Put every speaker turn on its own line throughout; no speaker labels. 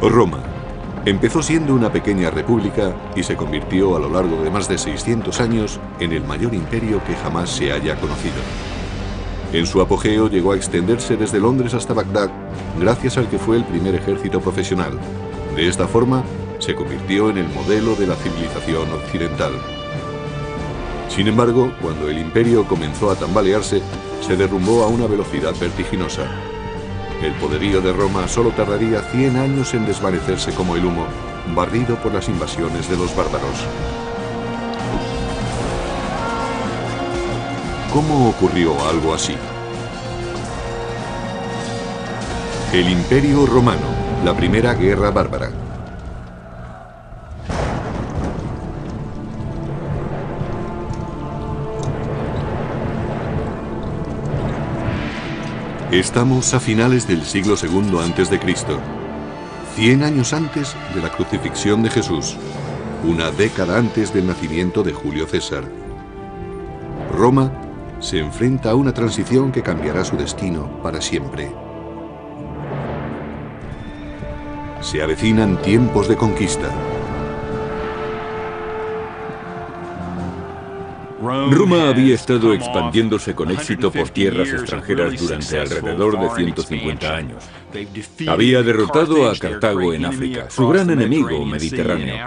Roma empezó siendo una pequeña república y se convirtió a lo largo de más de 600 años en el mayor imperio que jamás se haya conocido. En su apogeo llegó a extenderse desde Londres hasta Bagdad, gracias al que fue el primer ejército profesional. De esta forma, se convirtió en el modelo de la civilización occidental. Sin embargo, cuando el imperio comenzó a tambalearse, se derrumbó a una velocidad vertiginosa. El poderío de Roma solo tardaría 100 años en desvanecerse como el humo, barrido por las invasiones de los bárbaros. ¿Cómo ocurrió algo así? El Imperio Romano, la primera guerra bárbara. Estamos a finales del siglo II a.C., 100 años antes de la crucifixión de Jesús, una década antes del nacimiento de Julio César. Roma se enfrenta a una transición que cambiará su destino para siempre. Se avecinan tiempos de conquista.
Roma había estado expandiéndose con éxito por tierras extranjeras durante alrededor de 150 años. Había derrotado a Cartago en África, su gran enemigo mediterráneo,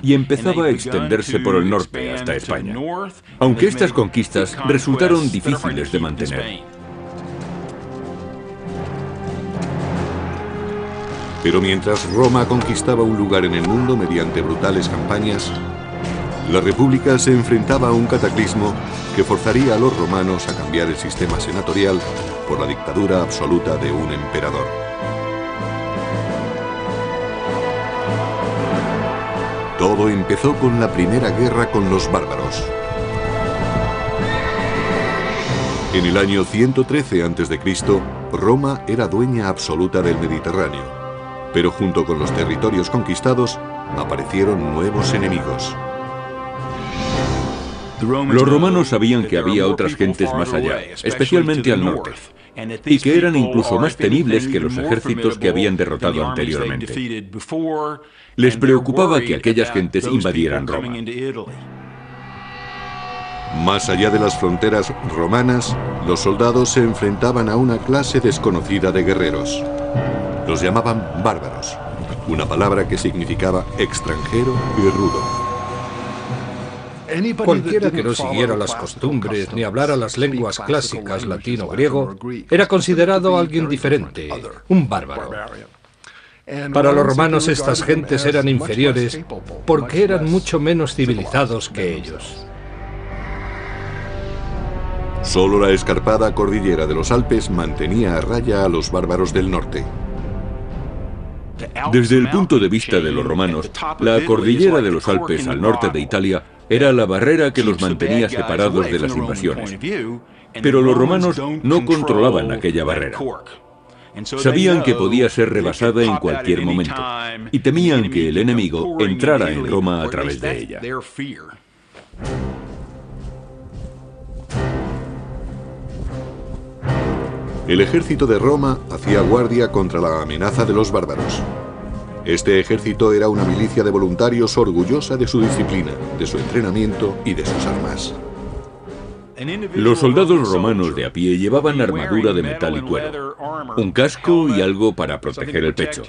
y empezaba a extenderse por el norte hasta España, aunque estas conquistas resultaron difíciles de mantener.
Pero mientras Roma conquistaba un lugar en el mundo mediante brutales campañas, la República se enfrentaba a un cataclismo que forzaría a los romanos a cambiar el sistema senatorial por la dictadura absoluta de un emperador. Todo empezó con la primera guerra con los bárbaros. En el año 113 a.C., Roma era dueña absoluta del Mediterráneo, pero junto con los territorios conquistados aparecieron nuevos enemigos.
Los romanos sabían que había otras gentes más allá, especialmente al norte, y que eran incluso más temibles que los ejércitos que habían derrotado anteriormente. Les preocupaba que aquellas gentes invadieran Roma.
Más allá de las fronteras romanas, los soldados se enfrentaban a una clase desconocida de guerreros. Los llamaban bárbaros, una palabra que significaba extranjero y rudo.
Cualquiera que no siguiera las costumbres ni hablara las lenguas clásicas latín o griego era considerado alguien diferente, un bárbaro. Para los romanos estas gentes eran inferiores porque eran mucho menos civilizados que ellos.
Solo la escarpada cordillera de los Alpes mantenía a raya a los bárbaros del norte.
Desde el punto de vista de los romanos, la cordillera de los Alpes al norte de Italia era la barrera que los mantenía separados de las invasiones. Pero los romanos no controlaban aquella barrera. Sabían que podía ser rebasada en cualquier momento y temían que el enemigo entrara en Roma a través de ella.
El ejército de Roma hacía guardia contra la amenaza de los bárbaros. Este ejército era una milicia de voluntarios orgullosa de su disciplina, de su entrenamiento y de sus armas.
Los soldados romanos de a pie llevaban armadura de metal y cuero, un casco y algo para proteger el pecho.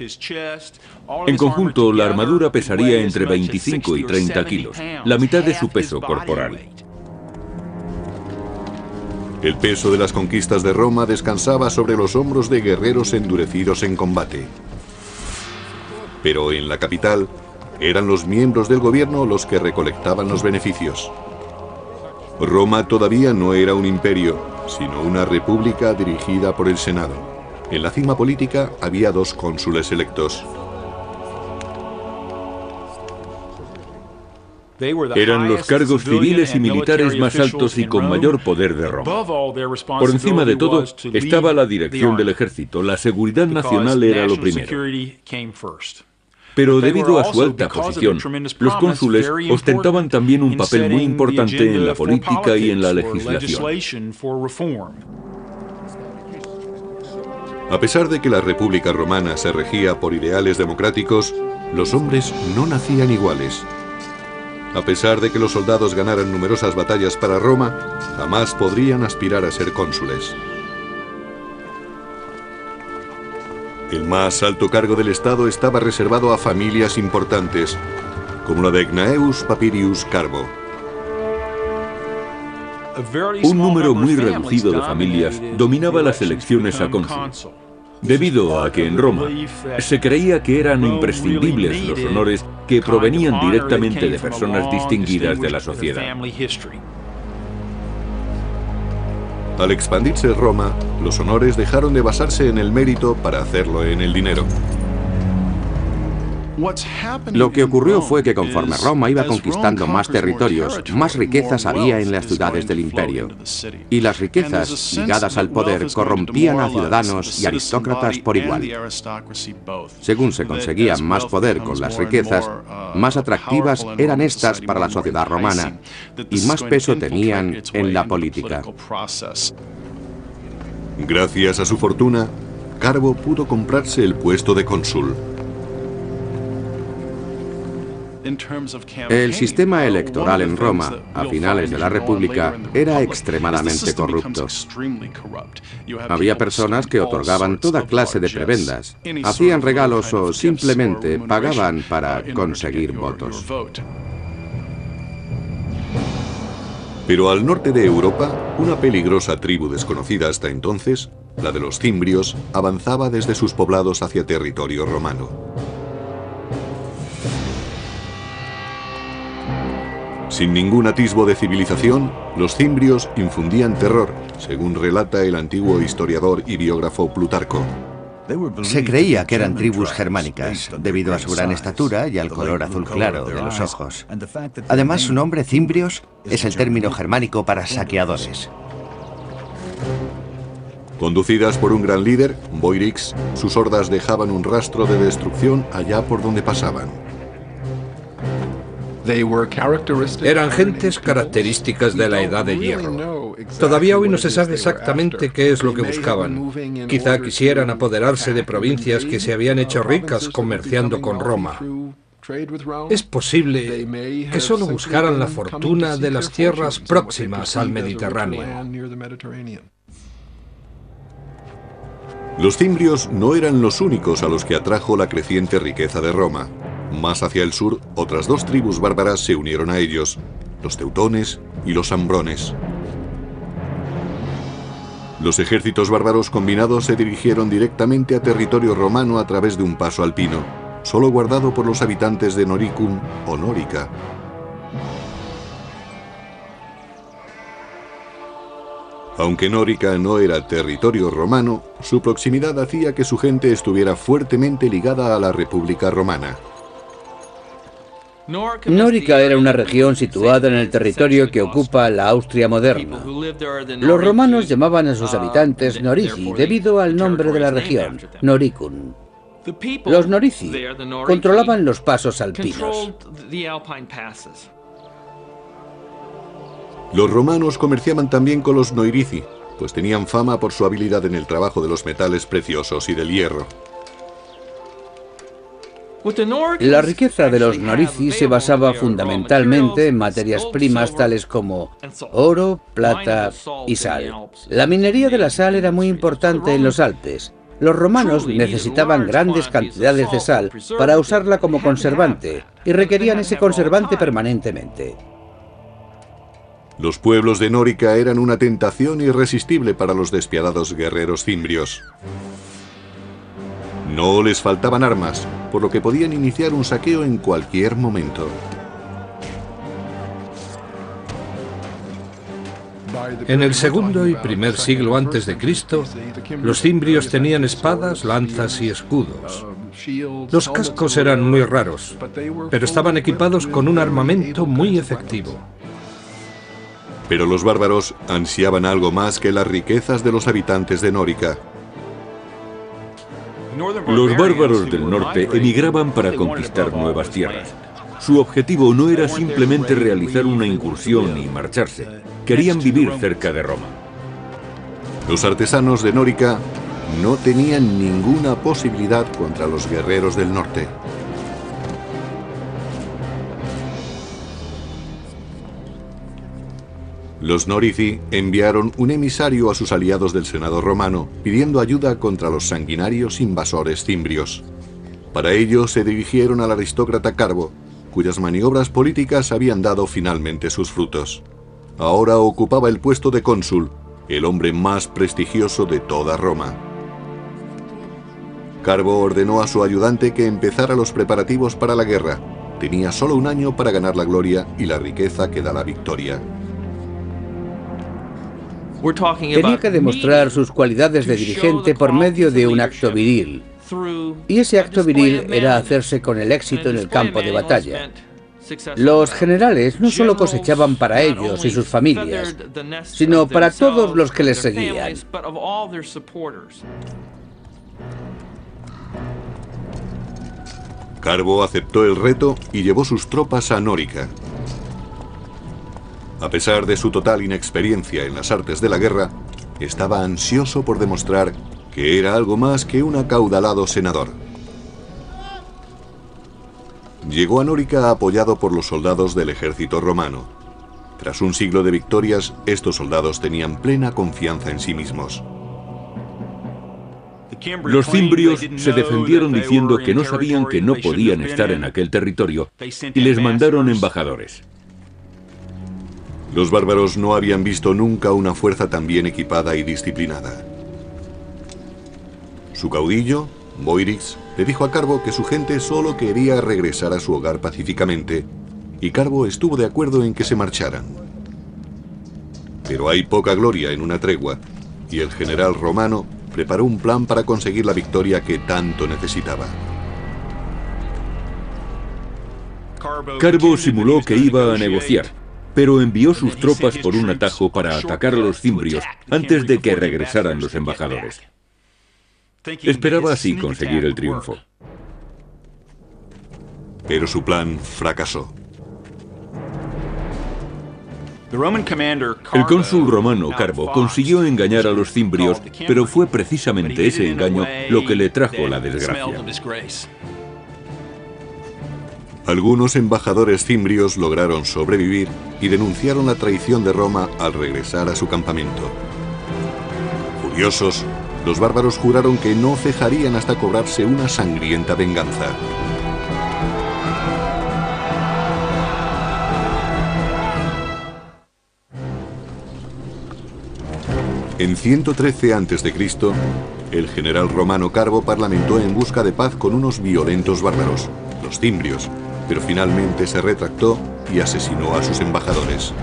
En conjunto, la armadura pesaría entre 25 y 30 kilos, la mitad de su peso corporal.
El peso de las conquistas de Roma descansaba sobre los hombros de guerreros endurecidos en combate. Pero en la capital, eran los miembros del gobierno los que recolectaban los beneficios. Roma todavía no era un imperio, sino una república dirigida por el Senado. En la cima política había 2 cónsules electos.
Eran los cargos civiles y militares más altos y con mayor poder de Roma. Por encima de todo estaba la dirección del ejército. La seguridad nacional era lo primero. Pero debido a su alta posición, los cónsules ostentaban también un papel muy importante en la política y en la legislación.
A pesar de que la República Romana se regía por ideales democráticos, los hombres no nacían iguales. A pesar de que los soldados ganaran numerosas batallas para Roma, jamás podrían aspirar a ser cónsules. El más alto cargo del Estado estaba reservado a familias importantes, como la de Gnaeus Papirius Carbo.
Un número muy reducido de familias dominaba las elecciones a cónsul, debido a que en Roma se creía que eran imprescindibles los honores que provenían directamente de personas distinguidas de la sociedad.
Al expandirse Roma, los honores dejaron de basarse en el mérito para hacerlo en el dinero.
Lo que ocurrió fue que conforme Roma iba conquistando más territorios, más riquezas había en las ciudades del imperio. Y las riquezas ligadas al poder corrompían a ciudadanos y aristócratas por igual. Según se conseguía más poder con las riquezas, más atractivas eran estas para la sociedad romana y más peso tenían en la política.
Gracias a su fortuna, Carbo pudo comprarse el puesto de cónsul.
El sistema electoral en Roma, a finales de la República, era extremadamente corrupto. Había personas que otorgaban toda clase de prebendas, hacían regalos o simplemente pagaban para conseguir votos.
Pero al norte de Europa, una peligrosa tribu desconocida hasta entonces, la de los cimbrios, avanzaba desde sus poblados hacia territorio romano. Sin ningún atisbo de civilización, los cimbrios infundían terror, según relata el antiguo historiador y biógrafo Plutarco.
Se creía que eran tribus germánicas, debido a su gran estatura y al color azul claro de los ojos. Además, su nombre, cimbrios, es el término germánico para saqueadores.
Conducidas por un gran líder, Boiorix, sus hordas dejaban un rastro de destrucción allá por donde pasaban.
Eran gentes características de la Edad de Hierro. Todavía hoy no se sabe exactamente qué es lo que buscaban. Quizá quisieran apoderarse de provincias que se habían hecho ricas comerciando con Roma. Es posible que solo buscaran la fortuna de las tierras próximas al Mediterráneo.
Los cimbrios no eran los únicos a los que atrajo la creciente riqueza de Roma. Más hacia el sur, otras dos tribus bárbaras se unieron a ellos, los teutones y los ambrones. Los ejércitos bárbaros combinados se dirigieron directamente a territorio romano a través de un paso alpino, solo guardado por los habitantes de Noricum o Nórica. Aunque Nórica no era territorio romano, su proximidad hacía que su gente estuviera fuertemente ligada a la República Romana.
Nórica era una región situada en el territorio que ocupa la Austria moderna. Los romanos llamaban a sus habitantes Norici debido al nombre de la región, Noricum. Los Norici controlaban los pasos alpinos.
Los romanos comerciaban también con los Noirici, pues tenían fama por su habilidad en el trabajo de los metales preciosos y del hierro.
La riqueza de los Norici se basaba fundamentalmente en materias primas tales como oro, plata y sal. La minería de la sal era muy importante en los Alpes. Los romanos necesitaban grandes cantidades de sal para usarla como conservante y requerían ese conservante permanentemente.
Los pueblos de Nórica eran una tentación irresistible para los despiadados guerreros cimbrios. No les faltaban armas, por lo que podían iniciar un saqueo en cualquier momento.
En el segundo y primer siglo antes de Cristo, los cimbrios tenían espadas, lanzas y escudos. Los cascos eran muy raros, pero estaban equipados con un armamento muy efectivo.
Pero los bárbaros ansiaban algo más que las riquezas de los habitantes de Nórica.
Los bárbaros del norte emigraban para conquistar nuevas tierras. Su objetivo no era simplemente realizar una incursión y marcharse. Querían vivir cerca de Roma.
Los artesanos de Nórica no tenían ninguna posibilidad contra los guerreros del norte. Los Norici enviaron un emisario a sus aliados del Senado romano pidiendo ayuda contra los sanguinarios invasores cimbrios. Para ello se dirigieron al aristócrata Carbo, cuyas maniobras políticas habían dado finalmente sus frutos. Ahora ocupaba el puesto de cónsul, el hombre más prestigioso de toda Roma. Carbo ordenó a su ayudante que empezara los preparativos para la guerra. Tenía solo un año para ganar la gloria y la riqueza que da la victoria.
Tenía que demostrar sus cualidades de dirigente por medio de un acto viril. Y ese acto viril era hacerse con el éxito en el campo de batalla. Los generales no solo cosechaban para ellos y sus familias, sino para todos los que les seguían.
Carbo aceptó el reto y llevó sus tropas a Nórica. A pesar de su total inexperiencia en las artes de la guerra, estaba ansioso por demostrar que era algo más que un acaudalado senador. Llegó a Nórica apoyado por los soldados del ejército romano. Tras un siglo de victorias, estos soldados tenían plena confianza en sí mismos.
Los cimbrios se defendieron diciendo que no sabían que no podían estar en aquel territorio y les mandaron embajadores.
Los bárbaros no habían visto nunca una fuerza tan bien equipada y disciplinada. Su caudillo, Boirix, le dijo a Carbo que su gente solo quería regresar a su hogar pacíficamente, y Carbo estuvo de acuerdo en que se marcharan. Pero hay poca gloria en una tregua, y el general romano preparó un plan para conseguir la victoria que tanto necesitaba.
Carbo simuló que iba a negociar, pero envió sus tropas por un atajo para atacar a los cimbrios antes de que regresaran los embajadores. Esperaba así conseguir el triunfo.
Pero su plan fracasó.
El cónsul romano Carbo consiguió engañar a los cimbrios, pero fue precisamente ese engaño lo que le trajo la desgracia.
Algunos embajadores cimbrios lograron sobrevivir y denunciaron la traición de Roma al regresar a su campamento. Furiosos, los bárbaros juraron que no cejarían hasta cobrarse una sangrienta venganza. En 113 a.C., el general romano Carbo parlamentó en busca de paz con unos violentos bárbaros, los cimbrios, pero finalmente se retractó y asesinó a sus embajadores.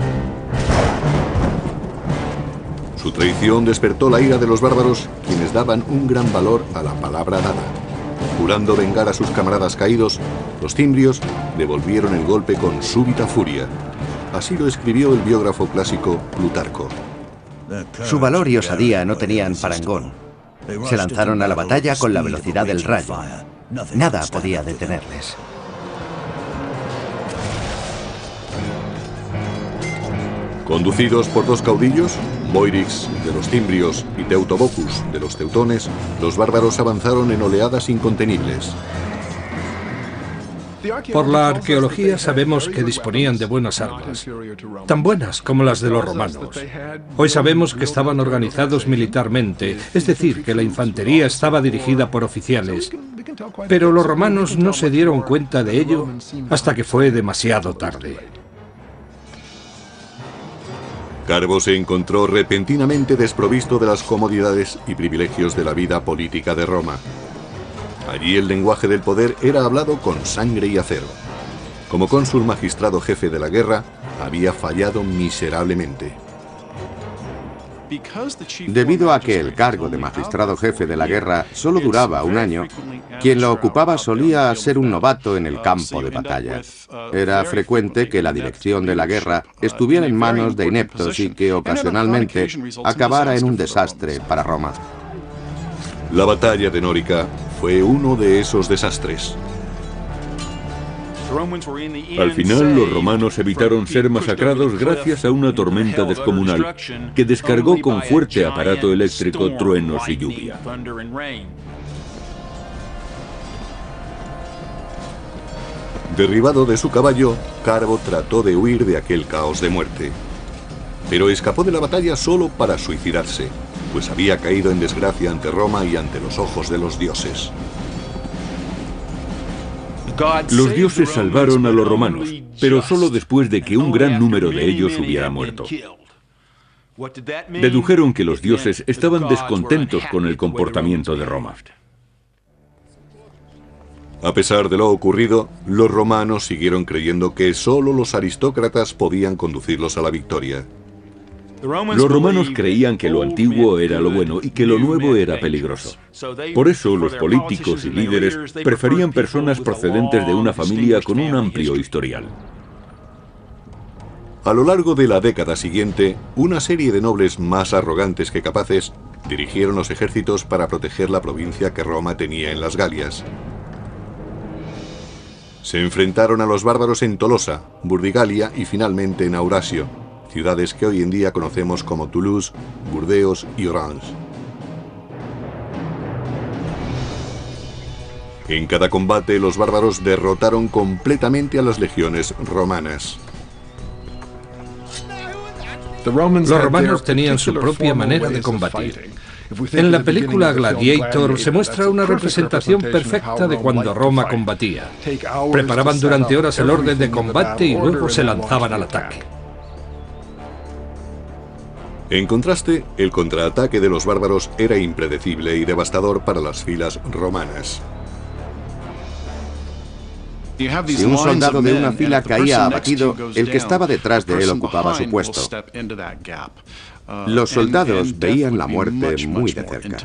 Su traición despertó la ira de los bárbaros, quienes daban un gran valor a la palabra dada. Jurando vengar a sus camaradas caídos, los cimbrios devolvieron el golpe con súbita furia. Así lo escribió el biógrafo clásico Plutarco.
Su valor y osadía no tenían parangón. Se lanzaron a la batalla con la velocidad del rayo. Nada podía detenerles.
Conducidos por dos caudillos, Boirix de los cimbrios y Teutobocus de los teutones, los bárbaros avanzaron en oleadas incontenibles.
Por la arqueología sabemos que disponían de buenas armas, tan buenas como las de los romanos. Hoy sabemos que estaban organizados militarmente, es decir, que la infantería estaba dirigida por oficiales, pero los romanos no se dieron cuenta de ello hasta que fue demasiado tarde.
Carbo se encontró repentinamente desprovisto de las comodidades y privilegios de la vida política de Roma. Allí el lenguaje del poder era hablado con sangre y acero. Como cónsul magistrado jefe de la guerra, había fallado miserablemente.
Debido a que el cargo de magistrado jefe de la guerra solo duraba un año, quien lo ocupaba solía ser un novato en el campo de batalla. Era frecuente que la dirección de la guerra estuviera en manos de ineptos y que ocasionalmente acabara en un desastre para Roma.
La batalla de Nórica fue uno de esos desastres.
Al final, los romanos evitaron ser masacrados gracias a una tormenta descomunal que descargó con fuerte aparato eléctrico truenos y lluvia.
Derribado de su caballo, Carbo trató de huir de aquel caos de muerte. Pero escapó de la batalla solo para suicidarse, pues había caído en desgracia ante Roma y ante los ojos de los dioses.
Los dioses salvaron a los romanos, pero solo después de que un gran número de ellos hubiera muerto. Dedujeron que los dioses estaban descontentos con el comportamiento de Roma.
A pesar de lo ocurrido, los romanos siguieron creyendo que solo los aristócratas podían conducirlos a la victoria.
Los romanos creían que lo antiguo era lo bueno y que lo nuevo era peligroso. Por eso los políticos y líderes preferían personas procedentes de una familia con un amplio historial.
A lo largo de la década siguiente, una serie de nobles más arrogantes que capaces dirigieron los ejércitos para proteger la provincia que Roma tenía en las Galias. Se enfrentaron a los bárbaros en Tolosa, Burdigalia y finalmente en Aurasio, ciudades que hoy en día conocemos como Toulouse, Burdeos y Orange. En cada combate, los bárbaros derrotaron completamente a las legiones romanas.
Los romanos tenían su propia manera de combatir. En la película Gladiator se muestra una representación perfecta de cuando Roma combatía. Preparaban durante horas el orden de combate y luego se lanzaban al ataque.
En contraste, el contraataque de los bárbaros era impredecible y devastador para las filas romanas.
Si un soldado de una fila caía abatido, el que estaba detrás de él ocupaba su puesto. Los soldados veían la muerte muy de cerca.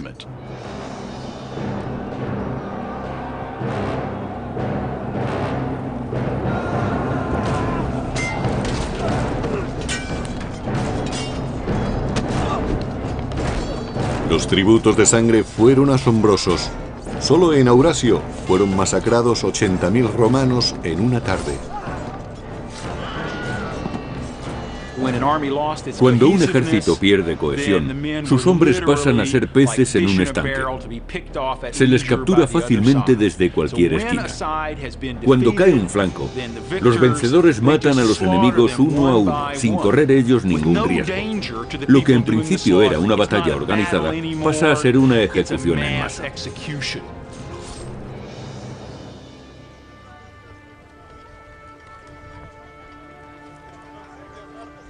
Los tributos de sangre fueron asombrosos. Solo en Aurasio fueron masacrados 80.000 romanos en una tarde.
Cuando un ejército pierde cohesión, sus hombres pasan a ser peces en un estanque. Se les captura fácilmente desde cualquier esquina. Cuando cae un flanco, los vencedores matan a los enemigos uno a uno, sin correr ellos ningún riesgo. Lo que en principio era una batalla organizada pasa a ser una ejecución en masa.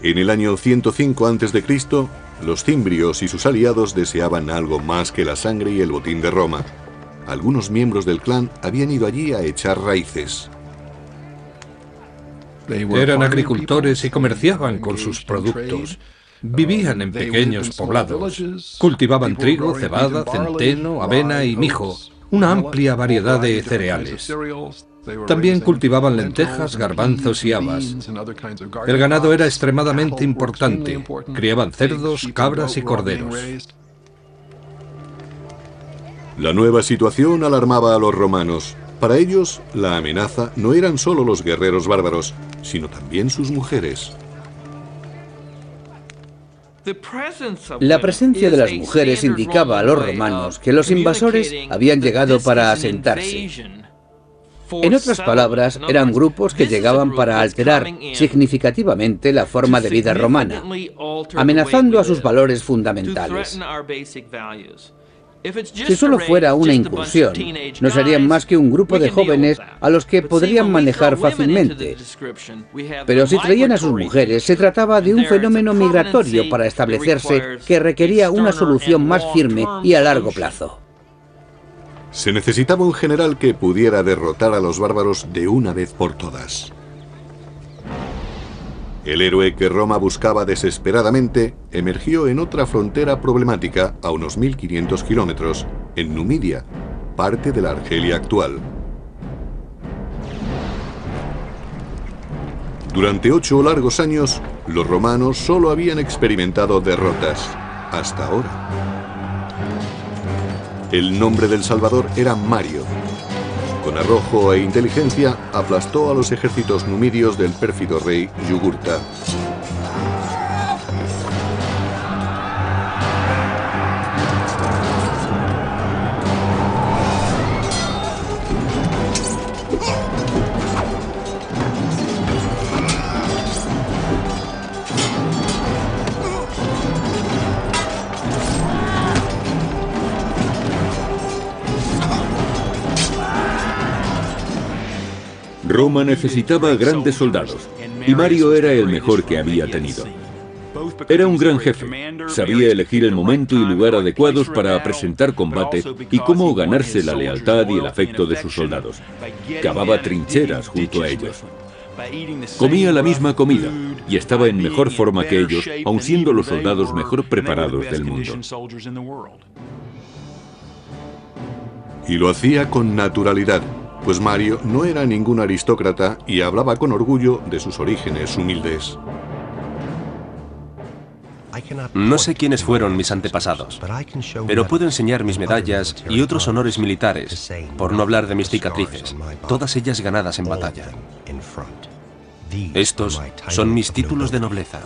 En el año 105 a.C., los cimbrios y sus aliados deseaban algo más que la sangre y el botín de Roma. Algunos miembros del clan habían ido allí a echar raíces.
Eran agricultores y comerciaban con sus productos. Vivían en pequeños poblados. Cultivaban trigo, cebada, centeno, avena y mijo, una amplia variedad de cereales. También cultivaban lentejas, garbanzos y habas. El ganado era extremadamente importante. Criaban cerdos, cabras y corderos.
La nueva situación alarmaba a los romanos. Para ellos, la amenaza no eran solo los guerreros bárbaros, sino también sus mujeres.
La presencia de las mujeres indicaba a los romanos que los invasores habían llegado para asentarse. En otras palabras, eran grupos que llegaban para alterar significativamente la forma de vida romana, amenazando a sus valores fundamentales. Si solo fuera una incursión, no serían más que un grupo de jóvenes a los que podrían manejar fácilmente. Pero si traían a sus mujeres, se trataba de un fenómeno migratorio para establecerse que requería una solución más firme y a largo plazo.
Se necesitaba un general que pudiera derrotar a los bárbaros de una vez por todas. El héroe que Roma buscaba desesperadamente emergió en otra frontera problemática a unos 1500 kilómetros, en Numidia, parte de la Argelia actual. Durante 8 largos años, los romanos solo habían experimentado derrotas, hasta ahora. El nombre del Salvador era Mario. Con arrojo e inteligencia aplastó a los ejércitos numidios del pérfido rey Yugurta.
Roma necesitaba grandes soldados, y Mario era el mejor que había tenido. Era un gran jefe, sabía elegir el momento y lugar adecuados para presentar combate y cómo ganarse la lealtad y el afecto de sus soldados. Cavaba trincheras junto a ellos. Comía la misma comida y estaba en mejor forma que ellos, aun siendo los soldados mejor preparados del mundo.
Y lo hacía con naturalidad, pues Mario no era ningún aristócrata y hablaba con orgullo de sus orígenes humildes.
No sé quiénes fueron mis antepasados, pero puedo enseñar mis medallas y otros honores militares, por no hablar de mis cicatrices, todas ellas ganadas en batalla. Estos son mis títulos de nobleza.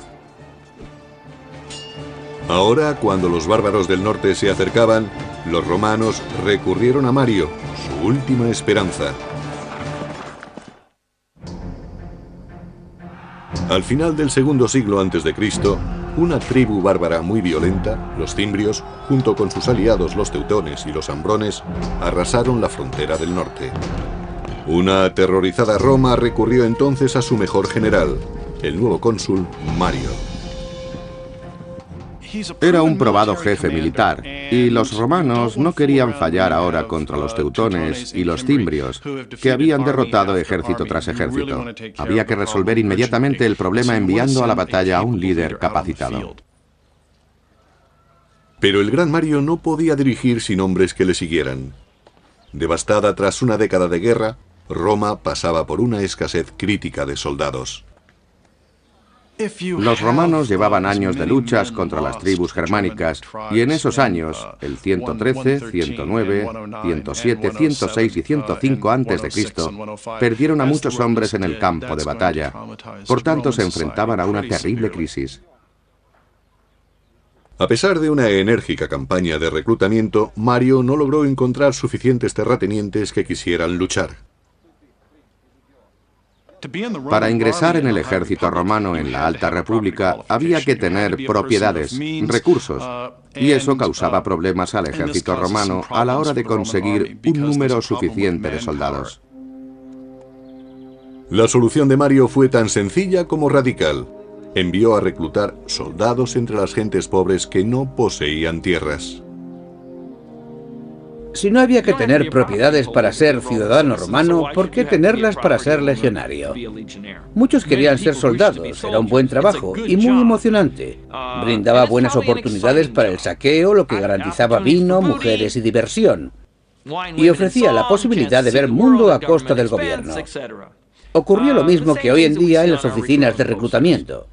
Ahora, cuando los bárbaros del norte se acercaban, los romanos recurrieron a Mario, su última esperanza. Al final del segundo siglo a.C., una tribu bárbara muy violenta, los cimbrios, junto con sus aliados los teutones y los ambrones, arrasaron la frontera del norte. Una aterrorizada Roma recurrió entonces a su mejor general, el nuevo cónsul Mario.
Era un probado jefe militar, y los romanos no querían fallar ahora contra los teutones y los cimbrios, que habían derrotado ejército tras ejército. Había que resolver inmediatamente el problema enviando a la batalla a un líder capacitado.
Pero el gran Mario no podía dirigir sin hombres que le siguieran. Devastada tras una década de guerra, Roma pasaba por una escasez crítica de soldados.
Los romanos llevaban años de luchas contra las tribus germánicas, y en esos años, el 113, 109, 107, 106 y 105 a.C., perdieron a muchos hombres en el campo de batalla. Por tanto, se enfrentaban a una terrible crisis.
A pesar de una enérgica campaña de reclutamiento, Mario no logró encontrar suficientes terratenientes que quisieran luchar.
Para ingresar en el ejército romano en la Alta República había que tener propiedades, recursos, y eso causaba problemas al ejército romano a la hora de conseguir un número suficiente de soldados.
La solución de Mario fue tan sencilla como radical. Envió a reclutar soldados entre las gentes pobres que no poseían tierras.
Si no había que tener propiedades para ser ciudadano romano, ¿por qué tenerlas para ser legionario? Muchos querían ser soldados, era un buen trabajo y muy emocionante. Brindaba buenas oportunidades para el saqueo, lo que garantizaba vino, mujeres y diversión. Y ofrecía la posibilidad de ver mundo a costa del gobierno. Ocurrió lo mismo que hoy en día en las oficinas de reclutamiento.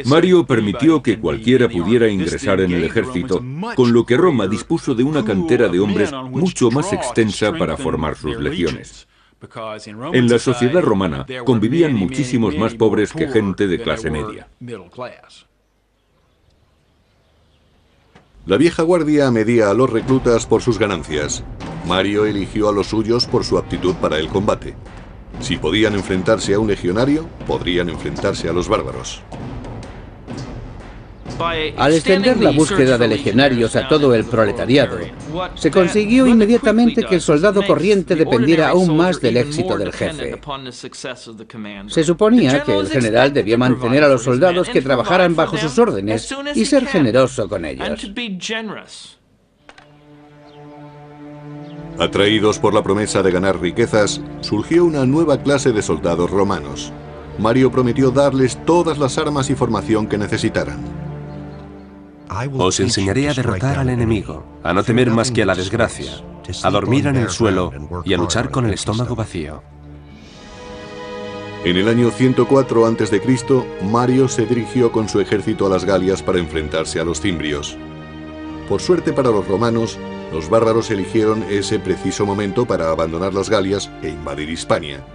Mario permitió que cualquiera pudiera ingresar en el ejército, con lo que Roma dispuso de una cantera de hombres mucho más extensa para formar sus legiones. En la sociedad romana convivían muchísimos más pobres que gente de clase media.
La vieja guardia medía a los reclutas por sus ganancias. Mario eligió a los suyos por su aptitud para el combate. Si podían enfrentarse a un legionario, podrían enfrentarse a los bárbaros.
Al extender la búsqueda de legionarios a todo el proletariado, se consiguió inmediatamente que el soldado corriente dependiera aún más del éxito del jefe. Se suponía que el general debía mantener a los soldados que trabajaran bajo sus órdenes y ser generoso con ellos.
Atraídos por la promesa de ganar riquezas, surgió una nueva clase de soldados romanos. Mario prometió darles todas las armas y formación que necesitaran.
Os enseñaré a derrotar al enemigo, a no temer más que a la desgracia, a dormir en el suelo y a luchar con el estómago vacío.
En el año 104 a.C., Mario se dirigió con su ejército a las Galias para enfrentarse a los cimbrios. Por suerte para los romanos, los bárbaros eligieron ese preciso momento para abandonar las Galias e invadir Hispania.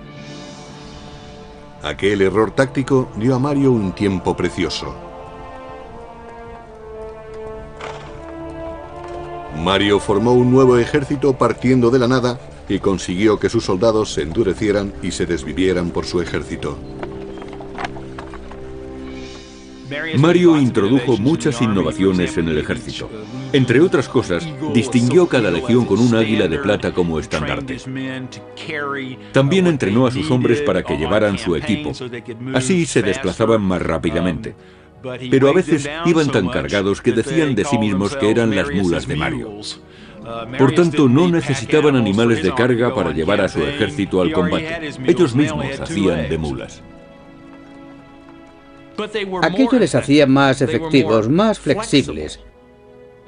Aquel error táctico dio a Mario un tiempo precioso. Mario formó un nuevo ejército partiendo de la nada y consiguió que sus soldados se endurecieran y se desvivieran por su ejército.
Mario introdujo muchas innovaciones en el ejército. Entre otras cosas, distinguió cada legión con un águila de plata como estandarte. También entrenó a sus hombres para que llevaran su equipo. Así se desplazaban más rápidamente. Pero a veces iban tan cargados que decían de sí mismos que eran las mulas de Mario. Por tanto, no necesitaban animales de carga para llevar a su ejército al combate. Ellos mismos hacían de mulas.
Aquello les hacía más efectivos, más flexibles.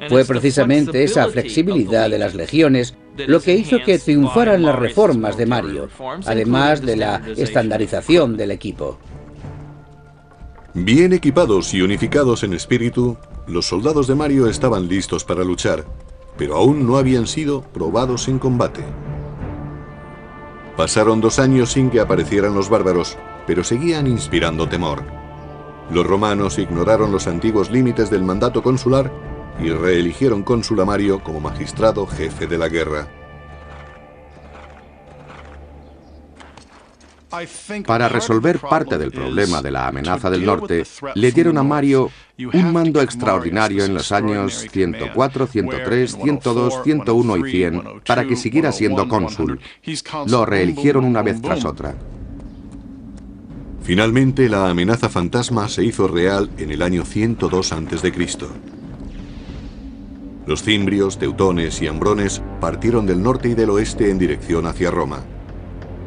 Fue precisamente esa flexibilidad de las legiones lo que hizo que triunfaran las reformas de Mario, además de la estandarización del equipo.
Bien equipados y unificados en espíritu, los soldados de Mario estaban listos para luchar, pero aún no habían sido probados en combate. Pasaron 2 años sin que aparecieran los bárbaros, pero seguían inspirando temor. Los romanos ignoraron los antiguos límites del mandato consular y reeligieron cónsul a Mario como magistrado jefe de la guerra.
Para resolver parte del problema de la amenaza del norte, le dieron a Mario un mando extraordinario en los años 104, 103, 102, 101 y 100 para que siguiera siendo cónsul. Lo reeligieron una vez tras otra.
Finalmente, la amenaza fantasma se hizo real en el año 102 a.C. Los cimbrios, teutones y ambrones partieron del norte y del oeste en dirección hacia Roma.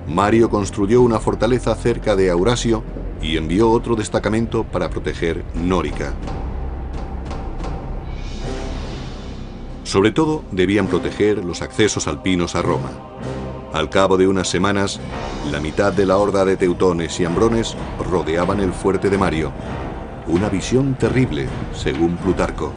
Mario construyó una fortaleza cerca de Aurasio y envió otro destacamento para proteger Nórica. Sobre todo, debían proteger los accesos alpinos a Roma. Al cabo de unas semanas, la mitad de la horda de teutones y ambrones rodeaban el fuerte de Mario. Una visión terrible, según Plutarco.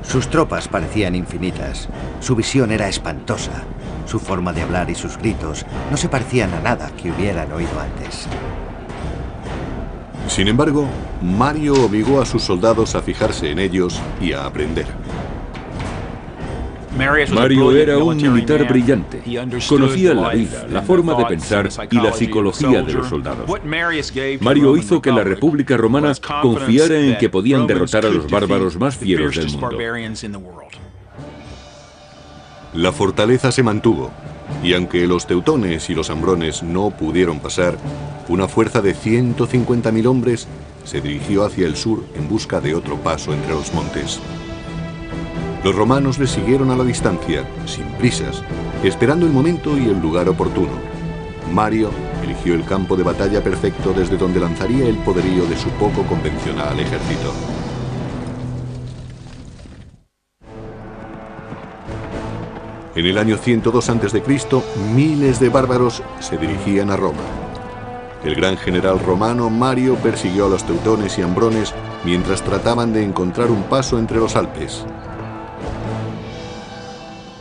Sus tropas parecían infinitas. Su visión era espantosa. Su forma de hablar y sus gritos no se parecían a nada que hubieran oído antes.
Sin embargo, Mario obligó a sus soldados a fijarse en ellos y a aprender.
Mario era un militar brillante. Conocía la vida, la forma de pensar y la psicología de los soldados. Mario hizo que la República Romana confiara en que podían derrotar a los bárbaros más fieros del mundo.
La fortaleza se mantuvo, y aunque los teutones y los ambrones no pudieron pasar, una fuerza de 150.000 hombres se dirigió hacia el sur en busca de otro paso entre los montes. Los romanos les siguieron a la distancia, sin prisas, esperando el momento y el lugar oportuno. Mario eligió el campo de batalla perfecto desde donde lanzaría el poderío de su poco convencional ejército. En el año 102 a.C., miles de bárbaros se dirigían a Roma. El gran general romano Mario persiguió a los teutones y ambrones mientras trataban de encontrar un paso entre los Alpes.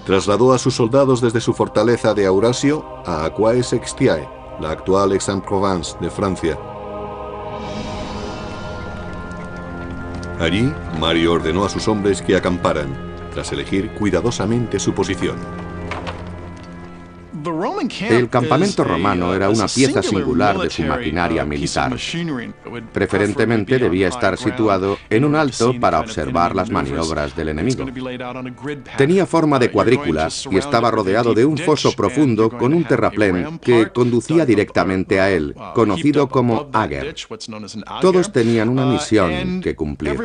Trasladó a sus soldados desde su fortaleza de Aurasio a Aquae-Sextiae, la actual Aix-en-Provence de Francia. Allí, Mario ordenó a sus hombres que acamparan, tras elegir cuidadosamente su posición.
El campamento romano era una pieza singular de su maquinaria militar. Preferentemente debía estar situado en un alto para observar las maniobras del enemigo. Tenía forma de cuadrícula y estaba rodeado de un foso profundo con un terraplén que conducía directamente a él, conocido como Ager. Todos tenían una misión que cumplir.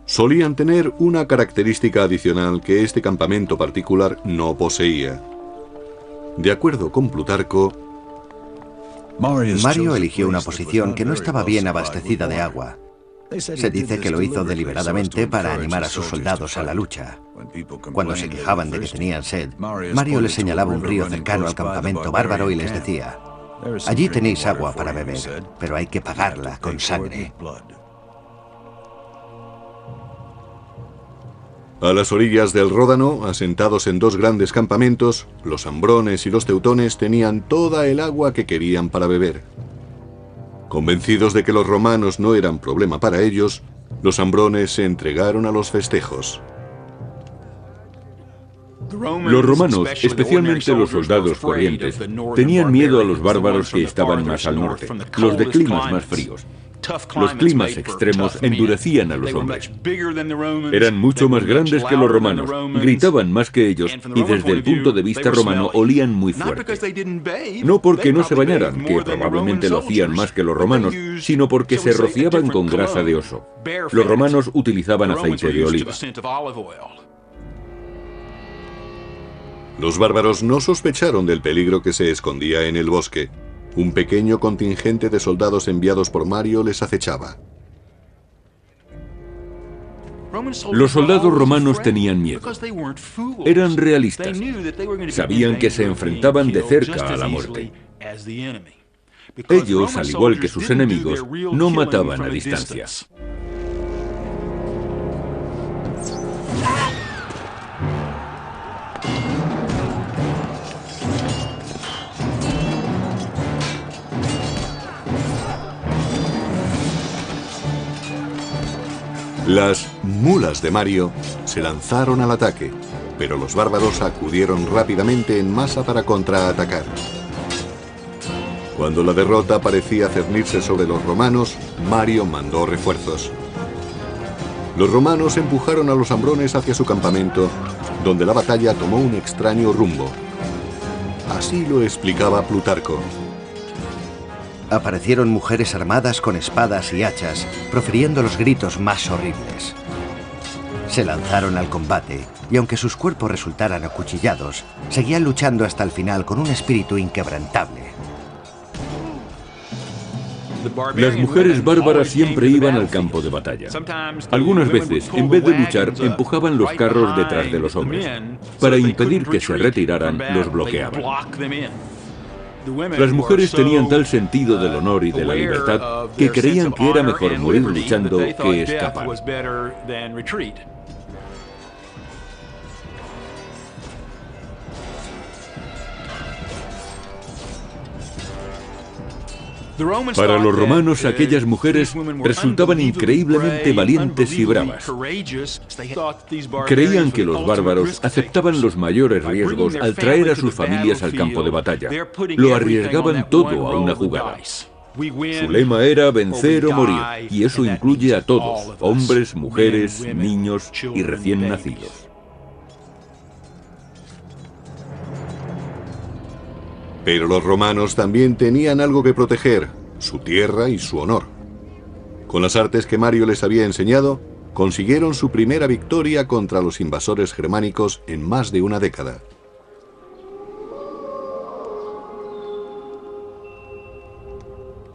Solían tener una característica adicional que este campamento particular no poseía. De acuerdo con Plutarco,
Mario eligió una posición que no estaba bien abastecida de agua. Se dice que lo hizo deliberadamente para animar a sus soldados a la lucha. Cuando se quejaban de que tenían sed, Mario les señalaba un río cercano al campamento bárbaro y les decía: allí tenéis agua para beber, pero hay que pagarla con sangre.
A las orillas del Ródano, asentados en dos grandes campamentos, los ambrones y los teutones tenían toda el agua que querían para beber. Convencidos de que los romanos no eran problema para ellos, los ambrones se entregaron a los festejos.
Los romanos, especialmente los soldados corrientes, tenían miedo a los bárbaros que estaban más al norte, los de climas más fríos. Los climas extremos endurecían a los hombres. Eran mucho más grandes que los romanos, gritaban más que ellos y desde el punto de vista romano olían muy fuerte. No porque no se bañaran, que probablemente lo hacían más que los romanos, sino porque se rociaban con grasa de oso. Los romanos utilizaban aceite de oliva.
Los bárbaros no sospecharon del peligro que se escondía en el bosque. Un pequeño contingente de soldados enviados por Mario les acechaba.
Los soldados romanos tenían miedo. Eran realistas. Sabían que se enfrentaban de cerca a la muerte. Ellos, al igual que sus enemigos, no mataban a distancia.
Las mulas de Mario se lanzaron al ataque, pero los bárbaros acudieron rápidamente en masa para contraatacar. Cuando la derrota parecía cernirse sobre los romanos, Mario mandó refuerzos. Los romanos empujaron a los ambrones hacia su campamento, donde la batalla tomó un extraño rumbo. Así lo explicaba Plutarco.
Aparecieron mujeres armadas con espadas y hachas, profiriendo los gritos más horribles. Se lanzaron al combate, y aunque sus cuerpos resultaran acuchillados, seguían luchando hasta el final con un espíritu inquebrantable.
Las mujeres bárbaras siempre iban al campo de batalla. Algunas veces, en vez de luchar, empujaban los carros detrás de los hombres. Para impedir que se retiraran, los bloqueaban. Las mujeres tenían tal sentido del honor y de la libertad que creían que era mejor morir luchando que escapar. Para los romanos, aquellas mujeres resultaban increíblemente valientes y bravas. Creían que los bárbaros aceptaban los mayores riesgos al traer a sus familias al campo de batalla. Lo arriesgaban todo a una jugada. Su lema era vencer o morir, y eso incluye a todos, hombres, mujeres, niños y recién nacidos.
Pero los romanos también tenían algo que proteger, su tierra y su honor. Con las artes que Mario les había enseñado, consiguieron su primera victoria contra los invasores germánicos en más de una década.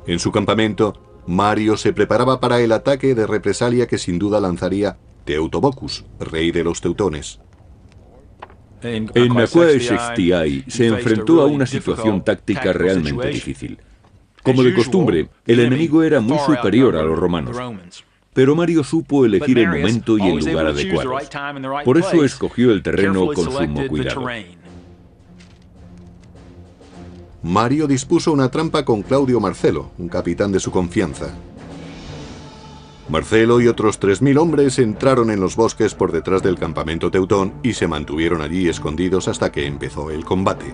En su campamento, Mario se preparaba para el ataque de represalia que sin duda lanzaría Teutobochus, rey de los teutones.
En Aquae Sextiae se enfrentó a una situación táctica realmente difícil. Como de costumbre, el enemigo era muy superior a los romanos, pero Mario supo elegir el momento y el lugar adecuado. Por eso escogió el terreno con sumo cuidado.
Mario dispuso una trampa con Claudio Marcelo, un capitán de su confianza. Marcelo y otros 3000 hombres entraron en los bosques por detrás del campamento teutón y se mantuvieron allí escondidos hasta que empezó el combate.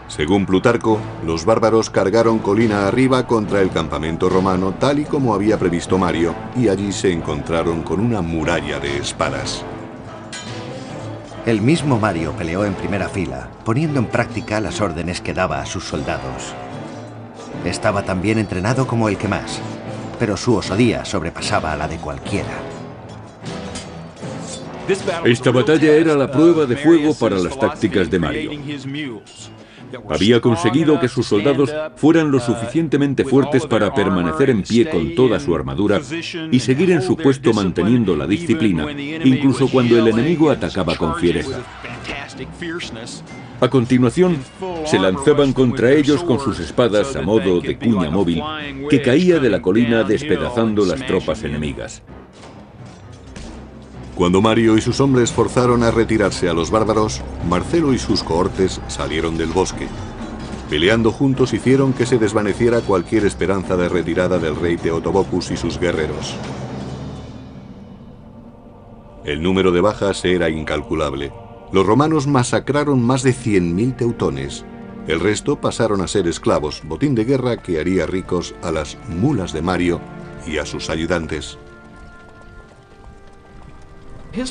Según Plutarco, los bárbaros cargaron colina arriba contra el campamento romano tal y como había previsto Mario, y allí se encontraron con una muralla de espadas.
El mismo Mario peleó en primera fila, poniendo en práctica las órdenes que daba a sus soldados. Estaba tan bien entrenado como el que más, pero su osadía sobrepasaba a la de cualquiera.
Esta batalla era la prueba de fuego para las tácticas de Mario. Había conseguido que sus soldados fueran lo suficientemente fuertes para permanecer en pie con toda su armadura y seguir en su puesto manteniendo la disciplina, incluso cuando el enemigo atacaba con fiereza. A continuación, se lanzaban contra ellos con sus espadas a modo de cuña móvil que caía de la colina despedazando las tropas enemigas.
Cuando Mario y sus hombres forzaron a retirarse a los bárbaros, Marcelo y sus cohortes salieron del bosque. Peleando juntos hicieron que se desvaneciera cualquier esperanza de retirada del rey Teutobokus y sus guerreros. El número de bajas era incalculable. Los romanos masacraron más de 100.000 teutones. El resto pasaron a ser esclavos, botín de guerra que haría ricos a las mulas de Mario y a sus ayudantes.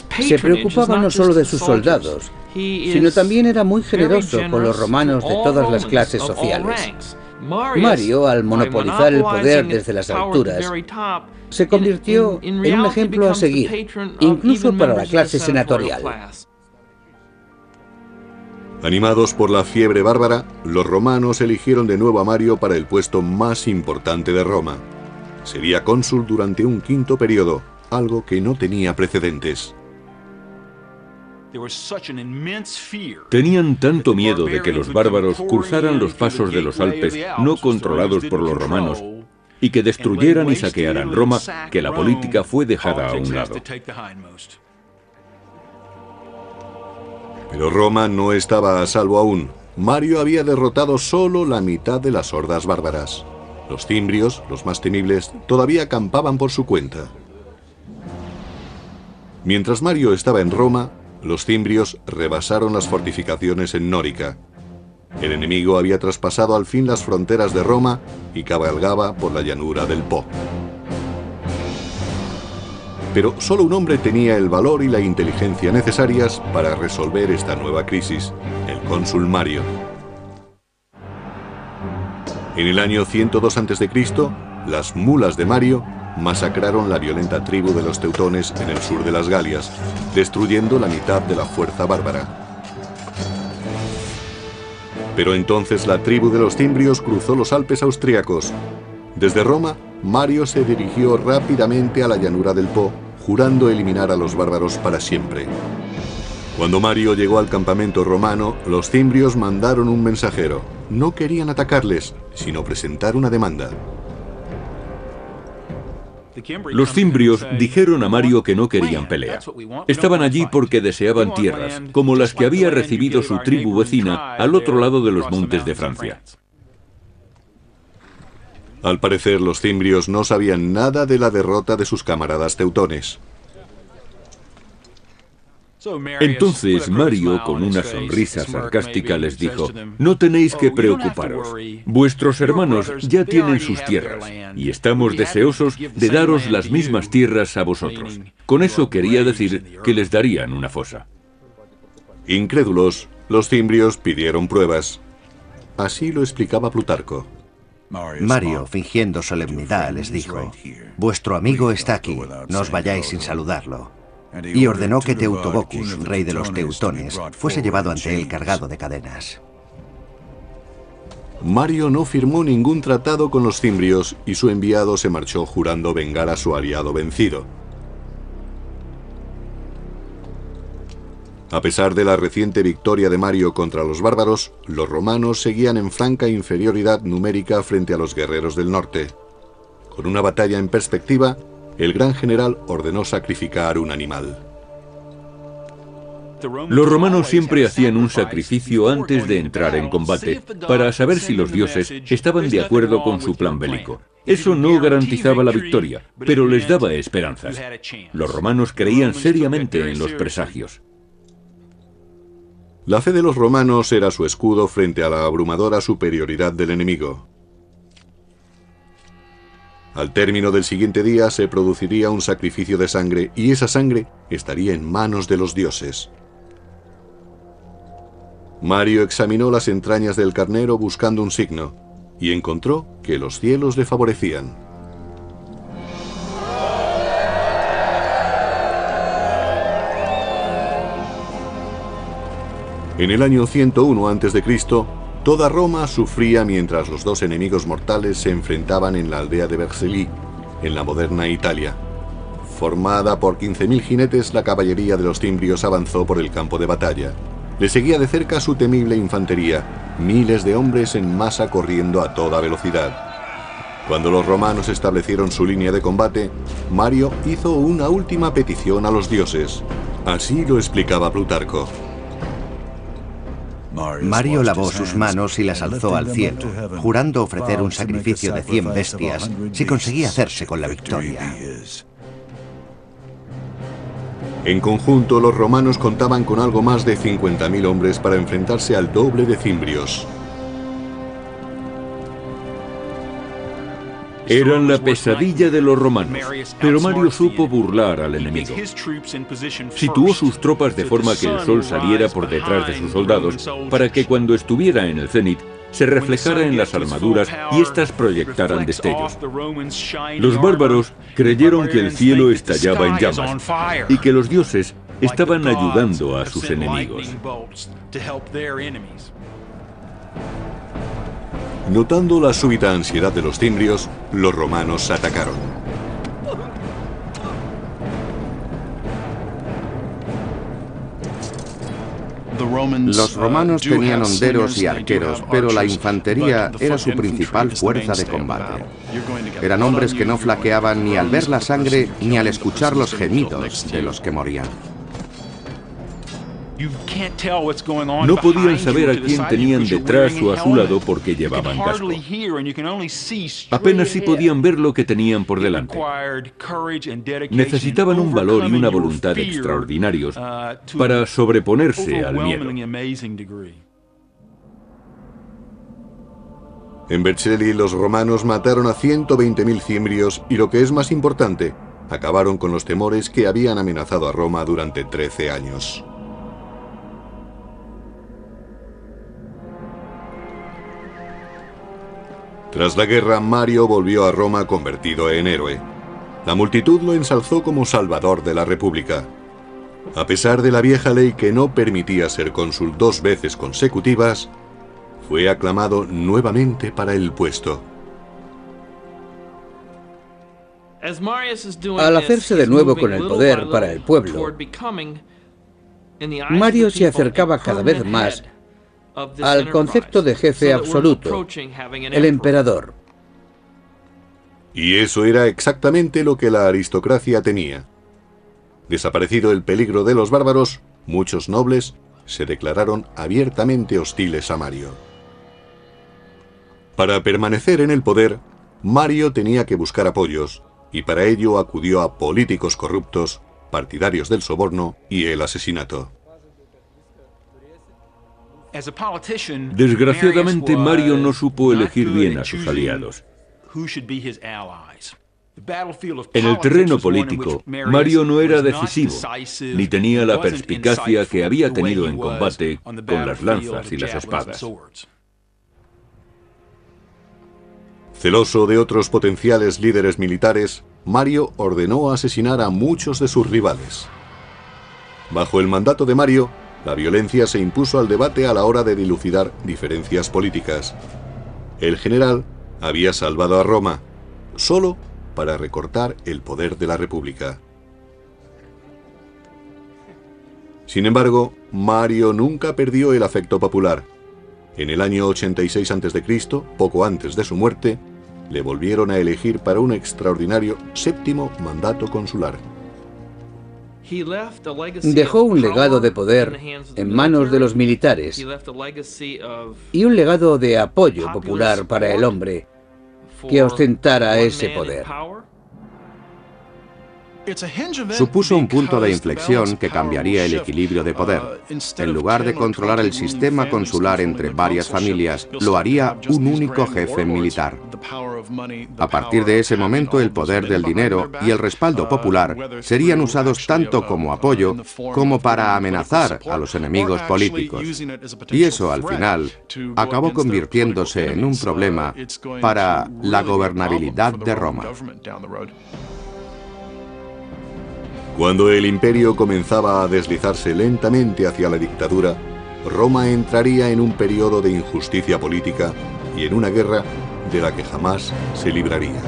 Se preocupaba no solo de sus soldados, sino también era muy generoso con los romanos de todas las clases sociales. Mario, al monopolizar el poder desde las alturas, se convirtió en un ejemplo a seguir, incluso para la clase senatorial.
Animados por la fiebre bárbara, los romanos eligieron de nuevo a Mario para el puesto más importante de Roma. Sería cónsul durante un quinto periodo, algo que no tenía precedentes.
Tenían tanto miedo de que los bárbaros cruzaran los pasos de los Alpes no controlados por los romanos y que destruyeran y saquearan Roma, que la política fue dejada a un lado.
Pero Roma no estaba a salvo aún. Mario había derrotado solo la mitad de las hordas bárbaras. Los cimbrios, los más temibles, todavía acampaban por su cuenta. Mientras Mario estaba en Roma, los cimbrios rebasaron las fortificaciones en Nórica. El enemigo había traspasado al fin las fronteras de Roma y cabalgaba por la llanura del Po. Pero solo un hombre tenía el valor y la inteligencia necesarias para resolver esta nueva crisis, el cónsul Mario. En el año 102 a.C., las mulas de Mario masacraron la violenta tribu de los teutones en el sur de las Galias, destruyendo la mitad de la fuerza bárbara. Pero entonces la tribu de los cimbrios cruzó los Alpes austriacos. Desde Roma, Mario se dirigió rápidamente a la llanura del Po, jurando eliminar a los bárbaros para siempre. Cuando Mario llegó al campamento romano, los cimbrios mandaron un mensajero. No querían atacarles, sino presentar una demanda.
Los cimbrios dijeron a Mario que no querían pelea. Estaban allí porque deseaban tierras, como las que había recibido su tribu vecina al otro lado de los montes de Francia.
Al parecer, los cimbrios no sabían nada de la derrota de sus camaradas teutones.
Entonces Mario, con una sonrisa sarcástica, les dijo: no tenéis que preocuparos. Vuestros hermanos ya tienen sus tierras, y estamos deseosos de daros las mismas tierras a vosotros. Con eso quería decir que les darían una fosa.
Incrédulos, los cimbrios pidieron pruebas. Así lo explicaba Plutarco.
Mario, fingiendo solemnidad, les dijo: vuestro amigo está aquí, no os vayáis sin saludarlo. Y ordenó que Teutobokus, rey de los teutones, fuese llevado ante él cargado de cadenas.
Mario no firmó ningún tratado con los cimbrios y su enviado se marchó jurando vengar a su aliado vencido. A pesar de la reciente victoria de Mario contra los bárbaros, los romanos seguían en franca inferioridad numérica frente a los guerreros del norte. Con una batalla en perspectiva, el gran general ordenó sacrificar un animal.
Los romanos siempre hacían un sacrificio antes de entrar en combate, para saber si los dioses estaban de acuerdo con su plan bélico. Eso no garantizaba la victoria, pero les daba esperanzas. Los romanos creían seriamente en los presagios.
La fe de los romanos era su escudo frente a la abrumadora superioridad del enemigo. Al término del siguiente día se produciría un sacrificio de sangre y esa sangre estaría en manos de los dioses. Mario examinó las entrañas del carnero buscando un signo y encontró que los cielos le favorecían. En el año 101 a.C., toda Roma sufría mientras los dos enemigos mortales se enfrentaban en la aldea de Vercelli, en la moderna Italia. Formada por 15.000 jinetes, la caballería de los cimbrios avanzó por el campo de batalla. Le seguía de cerca su temible infantería, miles de hombres en masa corriendo a toda velocidad. Cuando los romanos establecieron su línea de combate, Mario hizo una última petición a los dioses. Así lo explicaba Plutarco.
Mario lavó sus manos y las alzó al cielo, jurando ofrecer un sacrificio de 100 bestias si conseguía hacerse con la victoria.
En conjunto, los romanos contaban con algo más de 50.000 hombres para enfrentarse al doble de cimbrios.
Eran la pesadilla de los romanos, pero Mario supo burlar al enemigo. Situó sus tropas de forma que el sol saliera por detrás de sus soldados para que cuando estuviera en el cenit se reflejara en las armaduras y éstas proyectaran destellos. Los bárbaros creyeron que el cielo estallaba en llamas y que los dioses estaban ayudando a sus enemigos.
Notando la súbita ansiedad de los cimbrios, los romanos atacaron.
Los romanos tenían honderos y arqueros, pero la infantería era su principal fuerza de combate. Eran hombres que no flaqueaban ni al ver la sangre ni al escuchar los gemidos de los que morían.
No podían saber a quién tenían detrás o a su lado porque llevaban casco. Apenas si podían ver lo que tenían por delante. Necesitaban un valor y una voluntad extraordinarios para sobreponerse al miedo.
En Vercelli, los romanos mataron a 120.000 cimbrios y, lo que es más importante, acabaron con los temores que habían amenazado a Roma durante 13 años. Tras la guerra, Mario volvió a Roma convertido en héroe. La multitud lo ensalzó como salvador de la República. A pesar de la vieja ley que no permitía ser cónsul 2 veces consecutivas, fue aclamado nuevamente para el puesto.
Al hacerse de nuevo con el poder para el pueblo, Mario se acercaba cada vez más al concepto de jefe absoluto, el emperador.
Y eso era exactamente lo que la aristocracia temía. Desaparecido el peligro de los bárbaros, muchos nobles se declararon abiertamente hostiles a Mario. Para permanecer en el poder, Mario tenía que buscar apoyos, y para ello acudió a políticos corruptos, partidarios del soborno y el asesinato.
Desgraciadamente, Mario no supo elegir bien a sus aliados. En el terreno político, Mario no era decisivo, ni tenía la perspicacia que había tenido en combate con las lanzas y las espadas.
Celoso de otros potenciales líderes militares, Mario ordenó asesinar a muchos de sus rivales. Bajo el mandato de Mario, la violencia se impuso al debate a la hora de dilucidar diferencias políticas. El general había salvado a Roma, solo para recortar el poder de la República. Sin embargo, Mario nunca perdió el afecto popular. En el año 86 a.C., poco antes de su muerte, le volvieron a elegir para un extraordinario 7º mandato consular.
Dejó un legado de poder en manos de los militares y un legado de apoyo popular para el hombre que ostentara ese poder.
Supuso un punto de inflexión que cambiaría el equilibrio de poder. En lugar de controlar el sistema consular entre varias familias, lo haría un único jefe militar. A partir de ese momento, el poder del dinero y el respaldo popular serían usados tanto como apoyo como para amenazar a los enemigos políticos. Y eso, al final, acabó convirtiéndose en un problema para la gobernabilidad de Roma.
Cuando el imperio comenzaba a deslizarse lentamente hacia la dictadura, Roma entraría en un periodo de injusticia política y en una guerra de la que jamás se libraría.